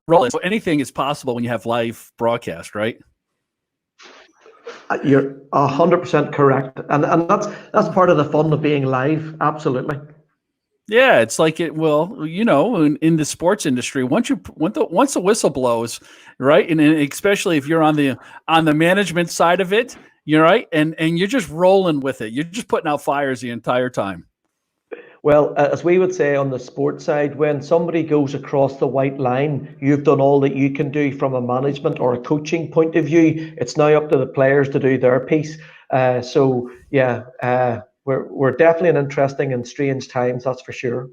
rolling. So anything is possible when you have live broadcast, right? You're 100% correct, and that's part of the fun of being live. Absolutely. Yeah, it's like it. Well, in the sports industry, once the whistle blows, right, and especially if you're on the management side of it, you're right, and you're just rolling with it. You're just putting out fires the entire time. Well, as we would say on the sports side, when somebody goes across the white line, you've done all that you can do from a management or a coaching point of view. It's now up to the players to do their piece. We're definitely in interesting and strange times, that's for sure.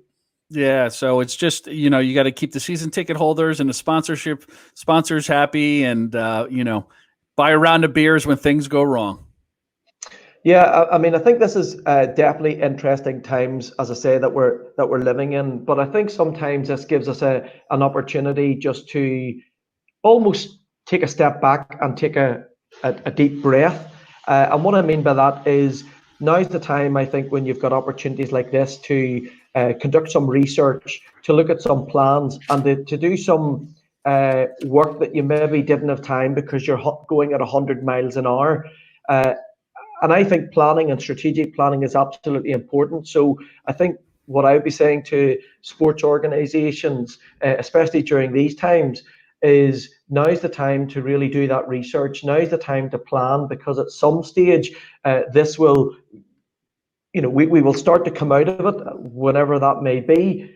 Yeah, so it's just you got to keep the season ticket holders and the sponsors happy, and buy a round of beers when things go wrong. Yeah, I mean, I think this is definitely interesting times, as I say, that we're living in. But I think sometimes this gives us an opportunity just to almost take a step back and take a deep breath. And what I mean by that is now's the time, I think, when you've got opportunities like this to conduct some research, to look at some plans, and to do some work that you maybe didn't have time because you're going at 100 miles an hour. And I think planning and strategic planning is absolutely important. So I think what I would be saying to sports organizations, especially during these times, is now's the time to really do that research. Now's the time to plan, because at some stage, this will, we will start to come out of it, whenever that may be.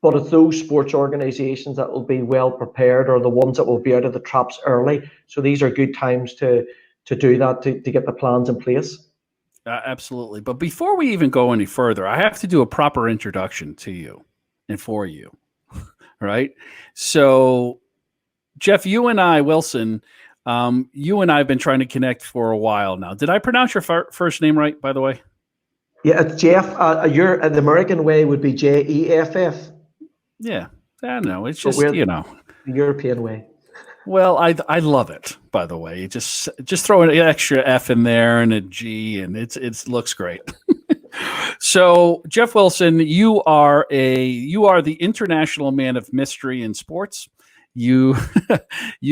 But it's those sports organizations that will be well prepared, or the ones that will be out of the traps early. So these are good times to do that, to get the plans in place. Absolutely. But before we even go any further, I have to do a proper introduction to you and for you. Right? So, Geoff, you and I have been trying to connect for a while now. Did I pronounce your first name right, by the way? Yeah, it's Geoff. The American way would be Jeff. Yeah, I know. It's just, the European way. Well, I love it, by the way. Just throw an extra F in there and a G, and it looks great. So, Geoff Wilson, you are the international man of mystery in sports. You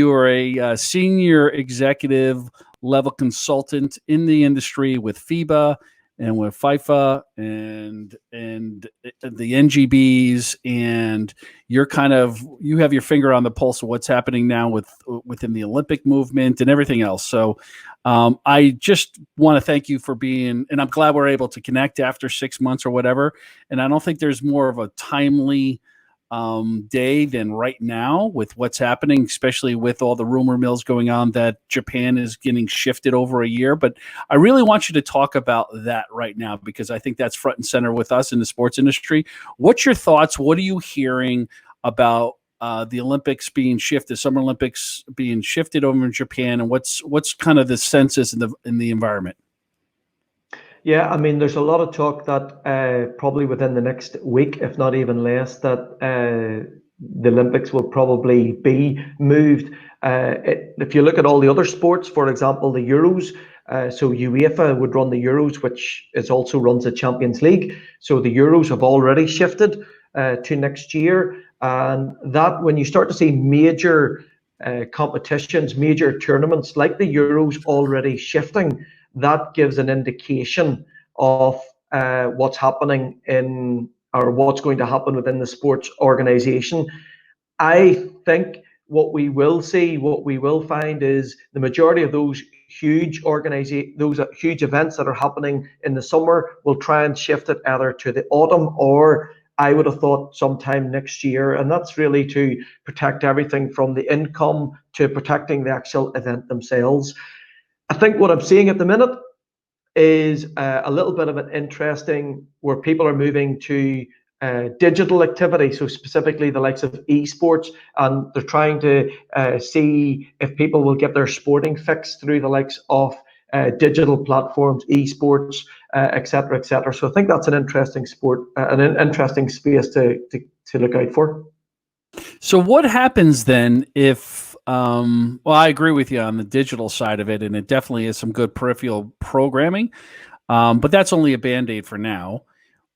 are a senior executive level consultant in the industry with FIBA and with FIFA and the NGBs, and you have your finger on the pulse of what's happening now within the Olympic movement and everything else. So I just want to thank you for being, and I'm glad we're able to connect after 6 months or whatever. And I don't think there's more of a timely day than right now with what's happening, especially with all the rumor mills going on that Japan is getting shifted over a year. But I really want you to talk about that right now, because I think that's front and center with us in the sports industry. What's your thoughts? What are you hearing about the Olympics being shifted, Summer Olympics being shifted over in Japan, and what's kind of the census in the environment? Yeah, I mean, there's a lot of talk that probably within the next week, if not even less, that the Olympics will probably be moved. If you look at all the other sports, for example, the Euros, so UEFA would run the Euros, which also runs the Champions League. So the Euros have already shifted to next year. And that, when you start to see major competitions, major tournaments like the Euros already shifting, that gives an indication of what's happening or what's going to happen within the sports organization. I think what we will find is the majority of those huge events that are happening in the summer will try and shift it either to the autumn, or I would have thought sometime next year. And that's really to protect everything from the income to protecting the actual event themselves. I think what I'm seeing at the minute is a little bit of an interesting, where people are moving to digital activity, so specifically the likes of esports, and they're trying to see if people will get their sporting fix through the likes of digital platforms, esports, etc., etc. So I think that's an interesting interesting space to look out for. So what happens then if well, I agree with you on the digital side of it, and it definitely is some good peripheral programming, but that's only a Band-Aid for now.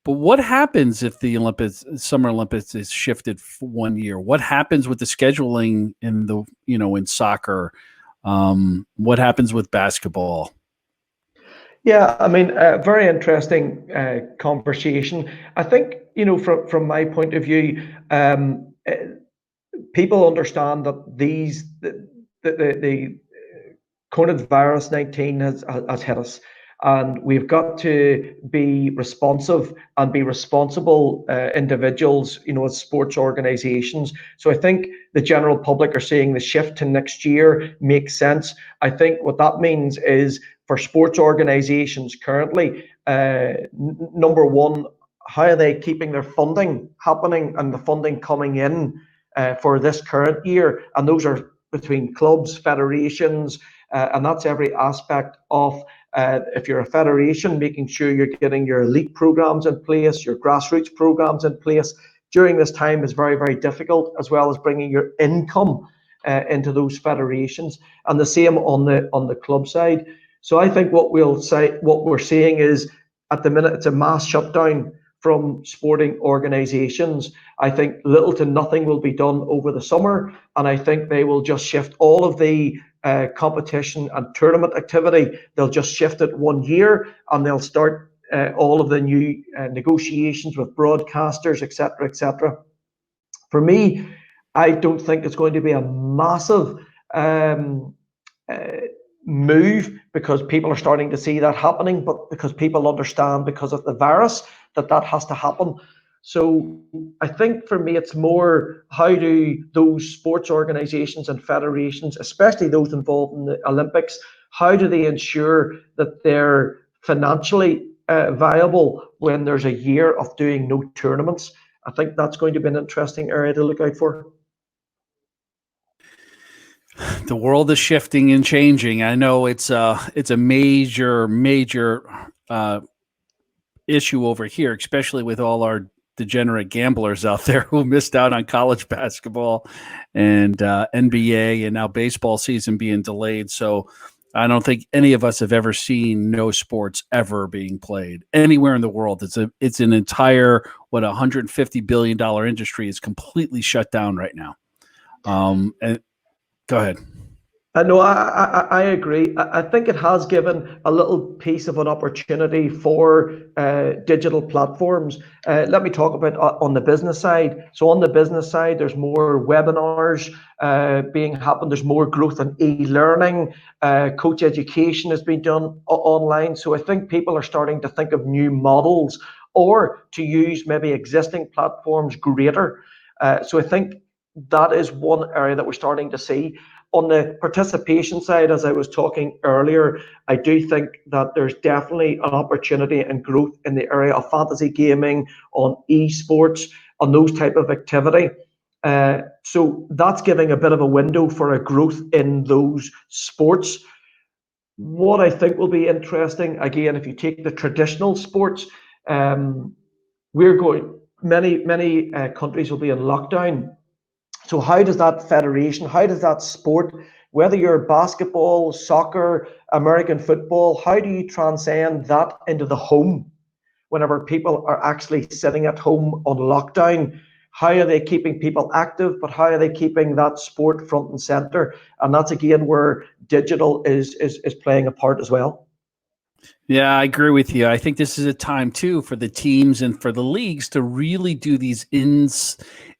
But what happens if the Summer Olympics is shifted for 1 year? What happens with the scheduling in in soccer? What happens with basketball? Yeah, I mean, very interesting conversation. I think, from my point of view, people understand that the coronavirus 19 has hit us, and we've got to be responsive and be responsible individuals, as sports organizations. So I think the general public are seeing the shift to next year makes sense. I think what that means is for sports organizations currently, number one, how are they keeping their funding happening and the funding coming in for this current year? And those are between clubs, federations, and that's every aspect of, if you're a federation, making sure you're getting your elite programs in place, your grassroots programs in place during this time is very, very difficult, as well as bringing your income into those federations, and the same on the club side. So I think what we're seeing is, at the minute, it's a mass shutdown from sporting organizations. I think little to nothing will be done over the summer, and I think they will just shift all of the competition and tournament activity. They'll just shift it 1 year, and they'll start all of the new negotiations with broadcasters, etc., etc. For me, I don't think it's going to be a massive uh, move, because people are starting to see that happening, but because people understand, because of the virus, that has to happen. So I think for me, it's more, how do those sports organizations and federations, especially those involved in the Olympics, how do they ensure that they're financially viable when there's a year of doing no tournaments? I think that's going to be an interesting area to look out for. The world is shifting and changing. I know it's a major issue over here, especially with all our degenerate gamblers out there who missed out on college basketball and NBA, and now baseball season being delayed. So I don't think any of us have ever seen no sports ever being played anywhere in the world. It's an entire, $150 billion industry is completely shut down right now. And go ahead. No, I agree. I think it has given a little piece of an opportunity for digital platforms. Let me talk about on the business side. So on the business side, there's more webinars being happened. There's more growth in e-learning. Coach education has been done online. So I think people are starting to think of new models, or to use maybe existing platforms greater. So I think that is one area that we're starting to see. On the participation side, as I was talking earlier, I do think that there's definitely an opportunity and growth in the area of fantasy gaming, on esports, on those type of activity. So that's giving a bit of a window for a growth in those sports. What I think will be interesting, again, if you take the traditional sports, we're going, many countries will be in lockdown. So how does that federation, how does that sport, whether you're basketball, soccer, American football, how do you transcend that into the home whenever people are actually sitting at home on lockdown? How are they keeping people active, but how are they keeping that sport front and center? And that's again where digital is playing a part as well. Yeah, I agree with you. I think this is a time too for the teams and for the leagues to really do these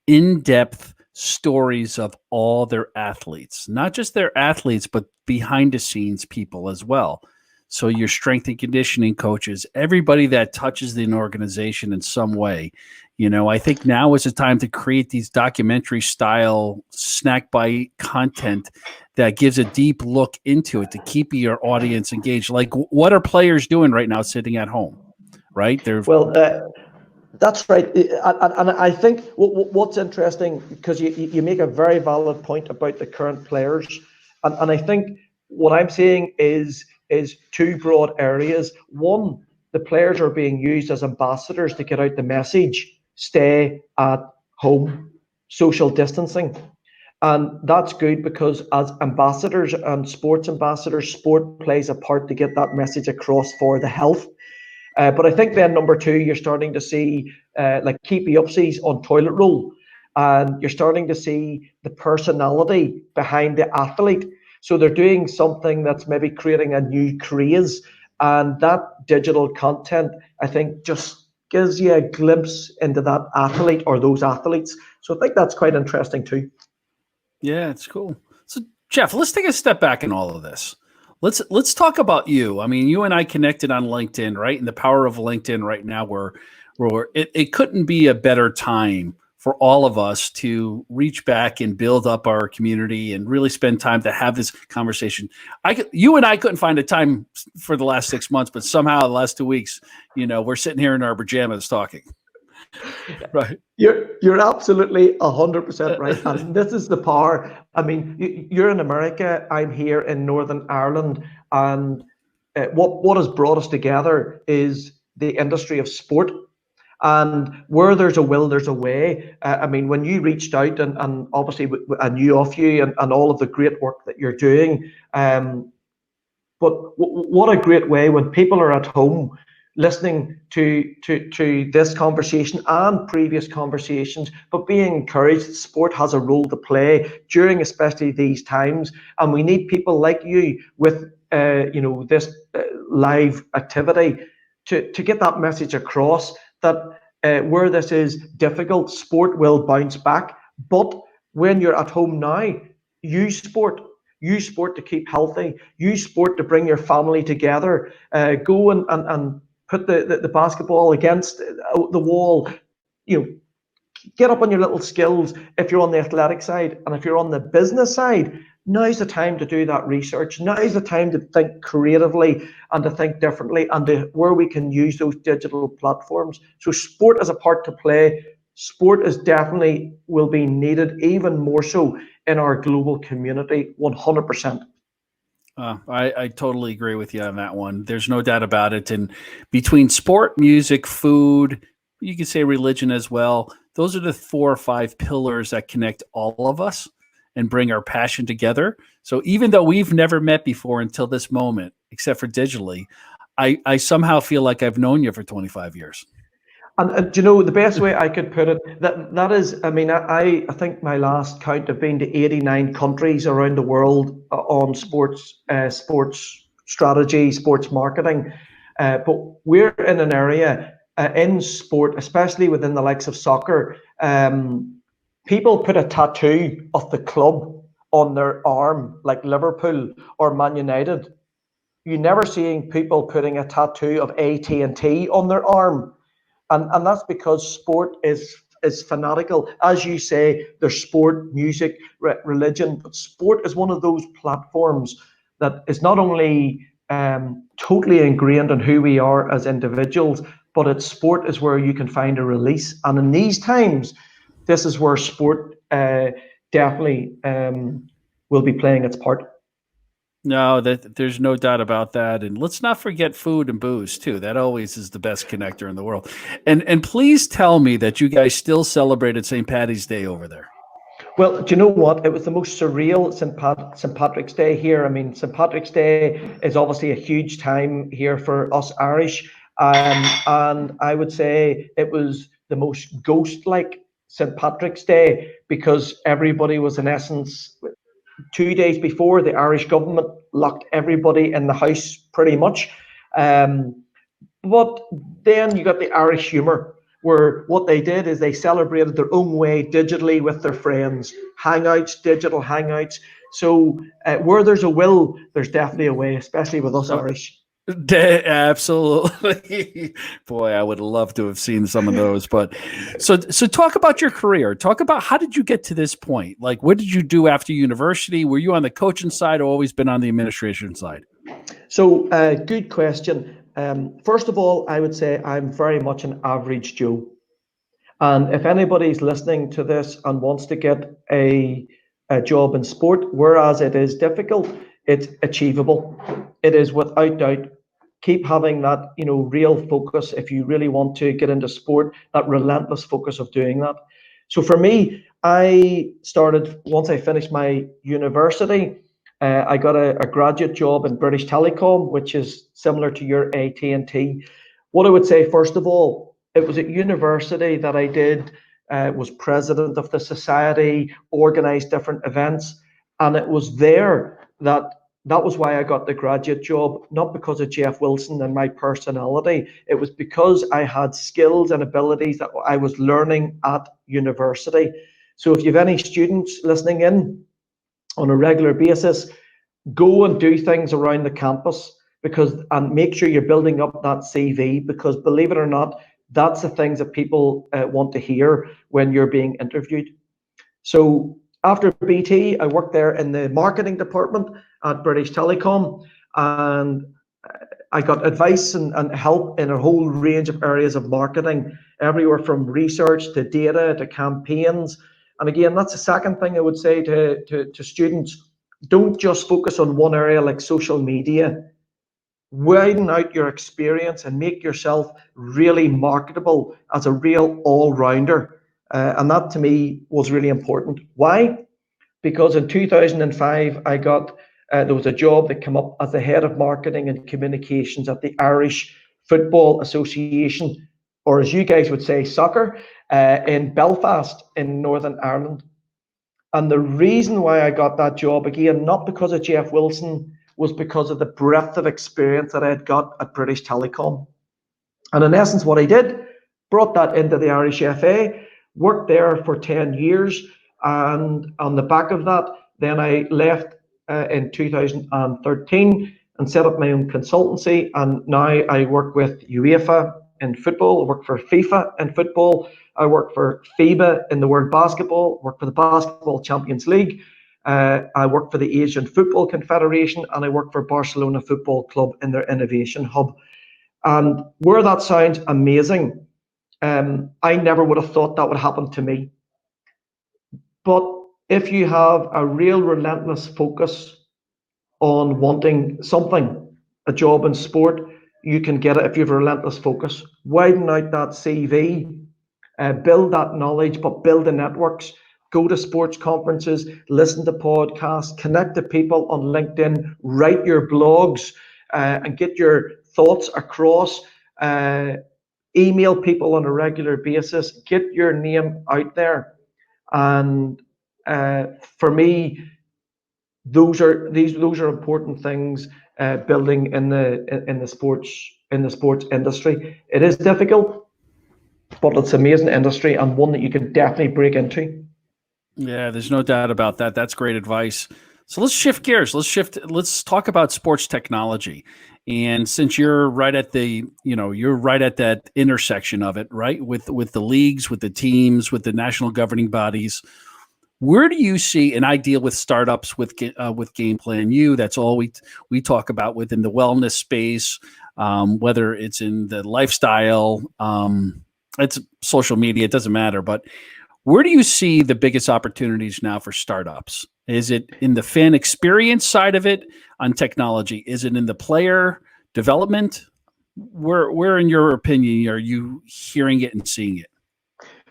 in-depth stories of all their athletes, not just their athletes, but behind the scenes people as well. So your strength and conditioning coaches, everybody that touches the organization in some way. I think now is the time to create these documentary style snack bite content that gives a deep look into it to keep your audience engaged. Like, what are players doing right now sitting at home, right? Well, that's right. And I think what's interesting, because you make a very valid point about the current players. And I think what I'm seeing is two broad areas. One, the players are being used as ambassadors to get out the message: stay at home, social distancing. And that's good, because as ambassadors and sports ambassadors, sport plays a part to get that message across for the health. But I think then number two, you're starting to see like keepy upsies on toilet roll, and you're starting to see the personality behind the athlete. So they're doing something that's maybe creating a new craze, and that digital content, I think, just gives you a glimpse into that athlete or those athletes. So I think that's quite interesting too. Yeah, it's cool. So, Geoff, let's take a step back in all of this. Let's talk about you. I mean, you and I connected on LinkedIn, right? And the power of LinkedIn right now, where it couldn't be a better time for all of us to reach back and build up our community and really spend time to have this conversation. You and I couldn't find a time for the last 6 months, but somehow the last 2 weeks, we're sitting here in our pajamas talking. Right. You're absolutely 100% right, and this is the power. I mean, you're in America, I'm here in Northern Ireland, and what has brought us together is the industry of sport. And where there's a will, there's a way. I mean, when you reached out, and obviously I knew of you and all of the great work that you're doing. But what a great way when people are at home listening to this conversation and previous conversations, but being encouraged that sport has a role to play during especially these times. And we need people like you with this live activity to get that message across that where this is difficult, sport will bounce back. But when you're at home now, use sport. Use sport to keep healthy. Use sport to bring your family together. Go and put the basketball against the wall. Get up on your little skills if you're on the athletic side, and if you're on the business side, now's the time to do that research. Now's the time to think creatively and to think differently, and to where we can use those digital platforms. So sport has a part to play. Sport is definitely will be needed even more so in our global community, 100%. I totally agree with you on that one. There's no doubt about it. And between sport, music, food, you could say religion as well, those are the 4 or 5 pillars that connect all of us and bring our passion together. So even though we've never met before until this moment, except for digitally, I somehow feel like I've known you for 25 years. And do you know the best way I could put it? That is, I mean, I think my last count have been to 89 countries around the world on sports strategy, sports marketing. But we're in an area in sport, especially within the likes of soccer. People put a tattoo of the club on their arm, like Liverpool or Man United. You never seeing people putting a tattoo of AT&T on their arm. And that's because sport is fanatical. As you say, there's sport, music, religion, but sport is one of those platforms that is not only totally ingrained in who we are as individuals, but sport is where you can find a release. And in these times, this is where sport definitely will be playing its part. No, there's no doubt about that. And let's not forget food and booze too. That always is the best connector in the world. And please tell me that you guys still celebrated St. Paddy's Day over there. Well, do you know what? It was the most surreal St. Patrick's Day here. I mean, St. Patrick's Day is obviously a huge time here for us Irish. And I would say it was the most ghost-like St. Patrick's Day, because everybody was in essence 2 days before, the Irish government locked everybody in the house pretty much. But then you got the Irish humour, where what they did is they celebrated their own way digitally with their friends, hangouts, digital hangouts. So where there's a will, there's definitely a way, especially with us Irish. Absolutely. Boy, I would love to have seen some of those. But so talk about your career. Talk about, how did you get to this point? Like, what did you do after university? Were you on the coaching side or always been on the administration side? So good question. First of all, I would say I'm very much an average Joe. And if anybody's listening to this and wants to get a job in sport, whereas it is difficult, it's achievable. It is without doubt. Keep having that, real focus if you really want to get into sport, that relentless focus of doing that. So for me, I started, once I finished my university, I got a graduate job in British Telecom, which is similar to your AT&T. What I would say, first of all, it was at university that I was president of the society, organised different events, and it was there that was why I got the graduate job, not because of Geoff Wilson and my personality. It was because I had skills and abilities that I was learning at university. So if you have any students listening in on a regular basis, go and do things around the campus, and make sure you're building up that CV, because believe it or not, that's the things that people want to hear when you're being interviewed. So after BT, I worked there in the marketing department at British Telecom, and I got advice and help in a whole range of areas of marketing, everywhere from research to data to campaigns. And again, that's the second thing I would say to students. Don't just focus on one area like social media. Widen out your experience and make yourself really marketable as a real all-rounder. And that to me was really important. Why? Because in 2005, there was a job that came up as the head of marketing and communications at the Irish Football Association, or as you guys would say, soccer, in Belfast in Northern Ireland. And the reason why I got that job, again, not because of Geoff Wilson, was because of the breadth of experience that I had got at British Telecom. And in essence, what I did, brought that into the Irish FA, worked there for 10 years. And on the back of that, then I left in 2013 and set up my own consultancy. And now I work with UEFA in football, I work for FIFA in football, I work for FIBA in the World Basketball, work for the Basketball Champions League. I work for the Asian Football Confederation, and I work for Barcelona Football Club in their innovation hub. And where that sounds amazing, I never would have thought that would happen to me. But if you have a real relentless focus on wanting something, a job in sport, you can get it if you have a relentless focus. Widen out that CV, build that knowledge, but build the networks. Go to sports conferences, listen to podcasts, connect to people on LinkedIn, write your blogs, and get your thoughts across. Email people on a regular basis. Get your name out there. And for me, those are important things. Building in the sports industry. It is difficult, but it's an amazing industry and one that you can definitely break into. Yeah, there's no doubt about that. That's great advice. So let's shift gears. Let's talk about sports technology. And since you're right at you're right at that intersection of it, right? With the leagues, with the teams, with the national governing bodies, where do you see, and I deal with startups with GamePlanU, that's all we talk about within the wellness space, whether it's in the lifestyle, it's social media, it doesn't matter, but where do you see the biggest opportunities now for startups? Is it in the fan experience side of it on technology? Is it in the player development? Where in your opinion, are you hearing it and seeing it?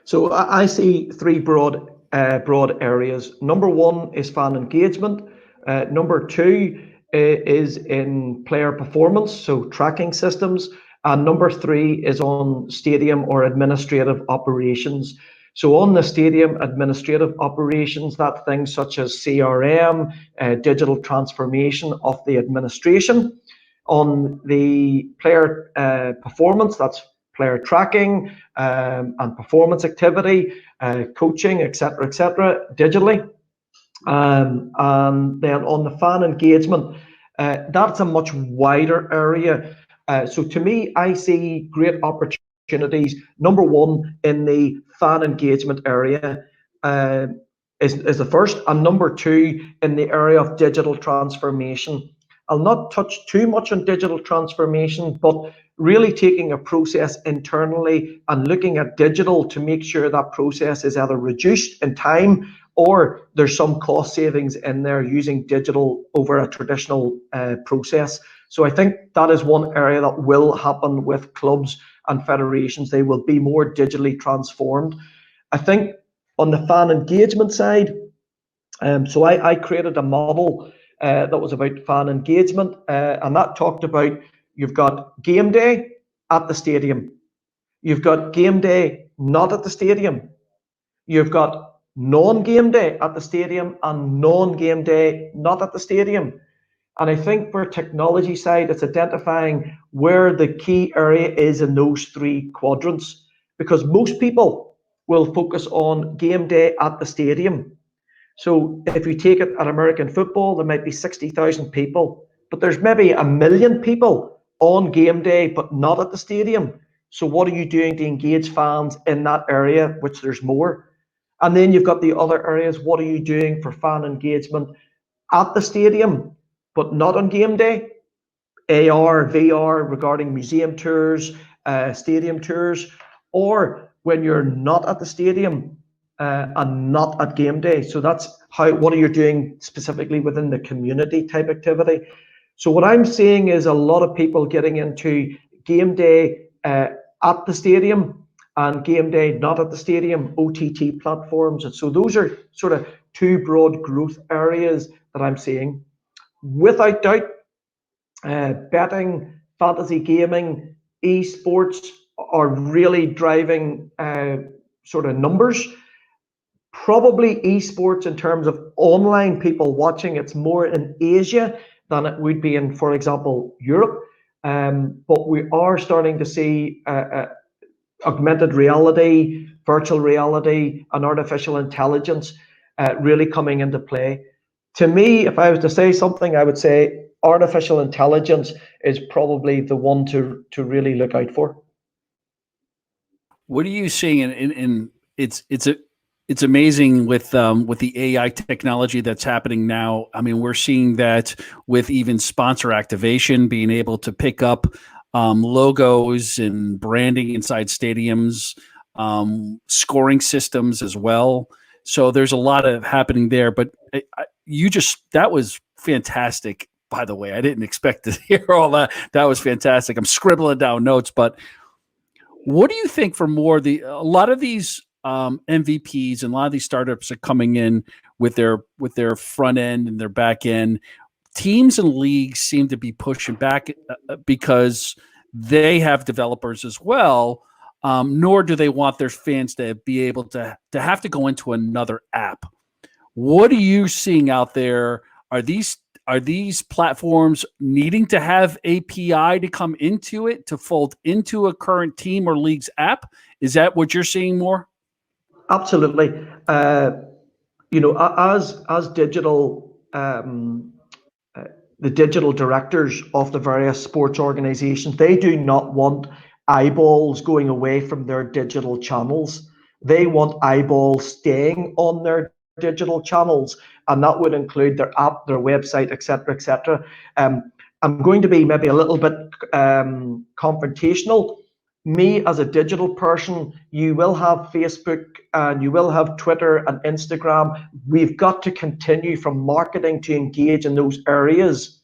So I see three broad areas. Number one is fan engagement. Number two is in player performance, so tracking systems. And number three is on stadium or administrative operations. So on the stadium administrative operations, that things such as CRM, digital transformation of the administration. On the player performance, that's player tracking and performance activity, coaching, etc., digitally. And then on the fan engagement, that's a much wider area. So to me, I see great opportunities. Number one, in the fan engagement area is the first, and number two, in the area of digital transformation. I'll not touch too much on digital transformation, but really taking a process internally and looking at digital to make sure that process is either reduced in time or there's some cost savings in there using digital over a traditional process. So I think that is one area that will happen with clubs and federations. They will be more digitally transformed. I think on the fan engagement side, so I created a model that was about fan engagement, and that talked about you've got game day at the stadium. You've got game day not at the stadium. You've got non-game day at the stadium and non-game day not at the stadium. And I think for technology side, it's identifying where the key area is in those three quadrants, because most people will focus on game day at the stadium. So if you take it at American football, there might be 60,000 people, but there's maybe 1 million people on game day, but not at the stadium. So what are you doing to engage fans in that area, which there's more? And then you've got the other areas. What are you doing for fan engagement at the stadium, but not on game day? AR, VR regarding museum tours, stadium tours, or when you're not at the stadium and not at game day. So that's what are you doing specifically within the community type activity? So what I'm seeing is a lot of people getting into game day at the stadium and game day not at the stadium, OTT platforms. And so those are sort of two broad growth areas that I'm seeing. Without doubt, betting, fantasy gaming, esports are really driving sort of numbers. Probably esports in terms of online people watching, it's more in Asia than it would be in, for example, Europe. But we are starting to see augmented reality, virtual reality, and artificial intelligence really coming into play. To me, if I was to say something, I would say artificial intelligence is probably the one to really look out for. What are you seeing in it's amazing with the AI technology that's happening now. I mean, we're seeing that with even sponsor activation, being able to pick up logos and branding inside stadiums, scoring systems as well. So there's a lot of happening there. But that was fantastic. By the way, I didn't expect to hear all that. That was fantastic. I'm scribbling down notes, but what do you think for a lot of these MVPs and a lot of these startups are coming in with their front end and their back end? Teams and leagues seem to be pushing back because they have developers as well, nor do they want their fans to be able to have to go into another app. What are you seeing out there? Are these platforms needing to have API to come into it to fold into a current team or league's app? Is that what you're seeing more? Absolutely. As digital, the digital directors of the various sports organizations, they do not want eyeballs going away from their digital channels. They want eyeballs staying on their digital channels, and that would include their app, their website, etc., etc. I'm going to be maybe a little bit confrontational. Me as a digital person, you will have Facebook and you will have Twitter and Instagram. We've got to continue from marketing to engage in those areas.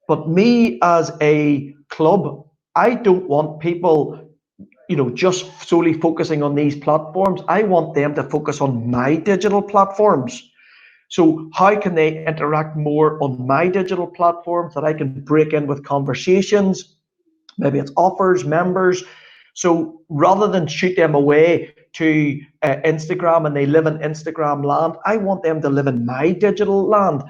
But me as a club, I don't want people, just solely focusing on these platforms. I want them to focus on my digital platforms. So how can they interact more on my digital platforms that I can break in with conversations? Maybe it's offers, members. So rather than shoot them away to Instagram and they live in Instagram land, I want them to live in my digital land.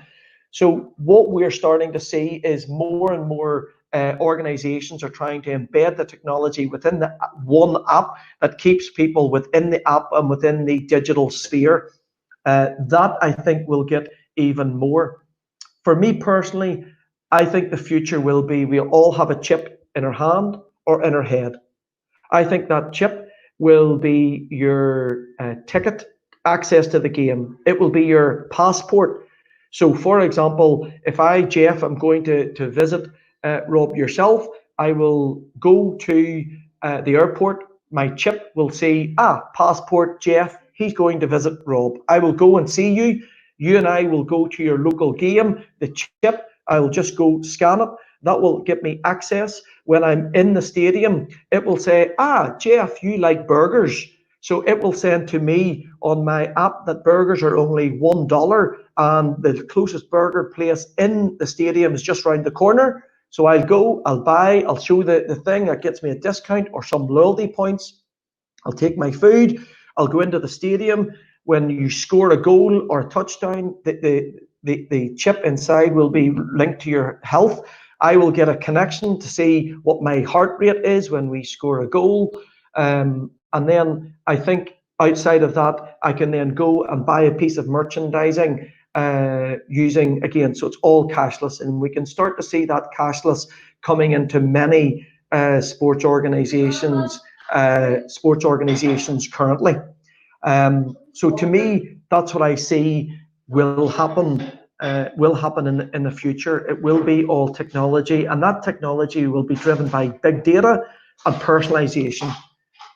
So what we're starting to see is more and more organizations are trying to embed the technology within the one app that keeps people within the app and within the digital sphere. That I think will get even more. For me personally, I think the future will be we'll all have a chip in our hand or in our head. I think that chip will be your ticket access to the game. It will be your passport. So, for example, if I, Geoff, I'm going to visit Rob yourself, I will go to the airport. My chip will say, passport, Geoff. He's going to visit Rob. I will go and see you. You and I will go to your local game. The chip, I will just go scan it. That will give me access. When I'm in the stadium, it will say, Geoff, you like burgers. So it will send to me on my app that burgers are only $1 and the closest burger place in the stadium is just around the corner. So I'll go, I'll buy, I'll show the thing that gets me a discount or some loyalty points. I'll take my food, I'll go into the stadium. When you score a goal or a touchdown, the chip inside will be linked to your health. I will get a connection to see what my heart rate is when we score a goal. And then I think outside of that, I can then go and buy a piece of merchandising using, again, so it's all cashless. And we can start to see that cashless coming into many sports organizations currently. So to me, that's what I see will happen in the future. It will be all technology, and that technology will be driven by big data and personalization.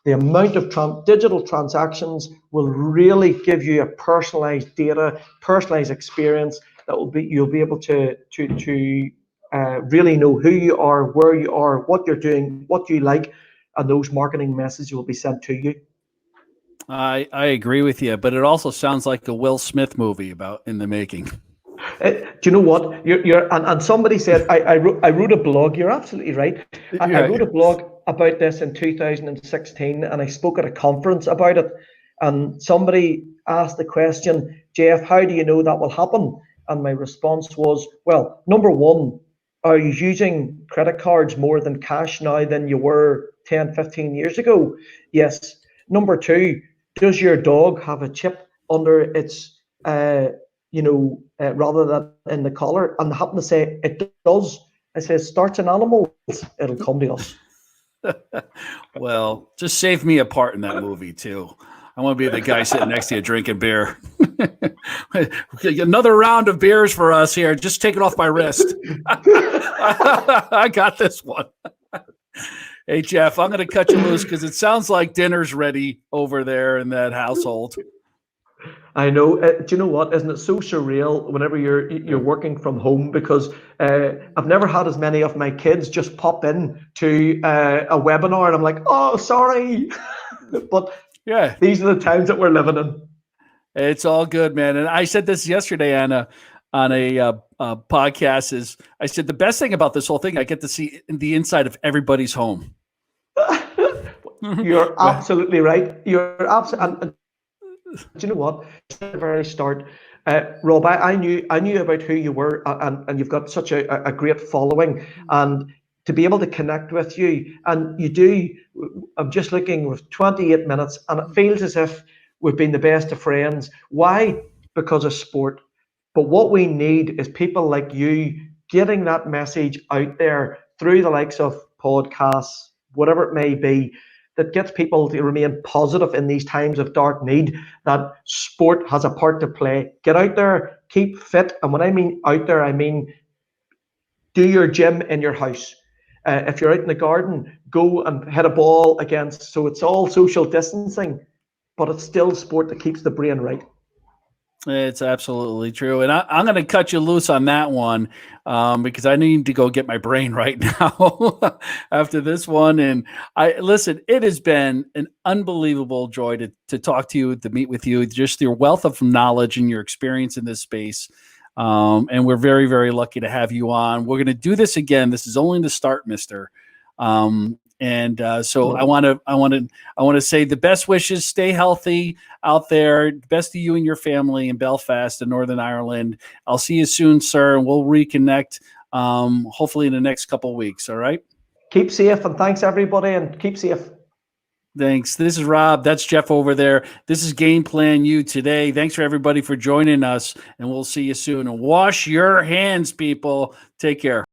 The amount of digital transactions will really give you a personalized data, personalized experience that will be you'll be able to really know who you are, where you are, what you're doing, what you like, and those marketing messages will be sent to you. I agree with you, but it also sounds like a Will Smith movie in the making. Do you know what? And somebody said I wrote a blog. You're absolutely right. I wrote a blog about this in 2016, and I spoke at a conference about it. And somebody asked the question, Geoff, how do you know that will happen? And my response was, well, number one, are you using credit cards more than cash now than you were 10, 15 years ago? Yes. Number two, does your dog have a chip under its rather than in the collar? And I happen to say it does. I say, starts in animals, it'll come to us. Well, just save me a part in that movie too. I want to be the guy sitting next to you drinking beer. Another round of beers for us here. Just take it off my wrist. I got this one. Hey, Geoff, I'm going to cut you loose because it sounds like dinner's ready over there in that household. I know. Do you know what? Isn't it so surreal whenever you're working from home? Because I've never had as many of my kids just pop in to a webinar, and I'm like, oh, sorry. But yeah, these are the times that we're living in. It's all good, man. And I said this yesterday on a podcast. Is I said the best thing about this whole thing, I get to see the inside of everybody's home. You're absolutely right. You're absolutely. Do you know what? At the very start, Rob, I knew about who you were, and you've got such a great following, and to be able to connect with you, and you do. I'm just looking with 28 minutes, and it feels as if we've been the best of friends. Why? Because of sport. But what we need is people like you getting that message out there through the likes of podcasts, whatever it may be, that gets people to remain positive in these times of dark need, that sport has a part to play. Get out there, keep fit. And when I mean out there, I mean do your gym in your house. If you're out in the garden, go and hit a ball against. So it's all social distancing, but it's still sport that keeps the brain right. It's absolutely true. And I'm going to cut you loose on that one because I need to go get my brain right now after this one. And listen, it has been an unbelievable joy to talk to you, to meet with you, just your wealth of knowledge and your experience in this space. And we're very, very lucky to have you on. We're going to do this again. This is only the start, mister. So I want to say the best wishes, stay healthy out there. Best to you and your family in Belfast and Northern Ireland. I'll see you soon, sir, and we'll reconnect hopefully in the next couple of weeks. All right. Keep safe, and thanks everybody, and keep safe. Thanks. This is Rob. That's Geoff over there. This is GamePlanU today. Thanks for everybody for joining us, and we'll see you soon. And wash your hands, people. Take care.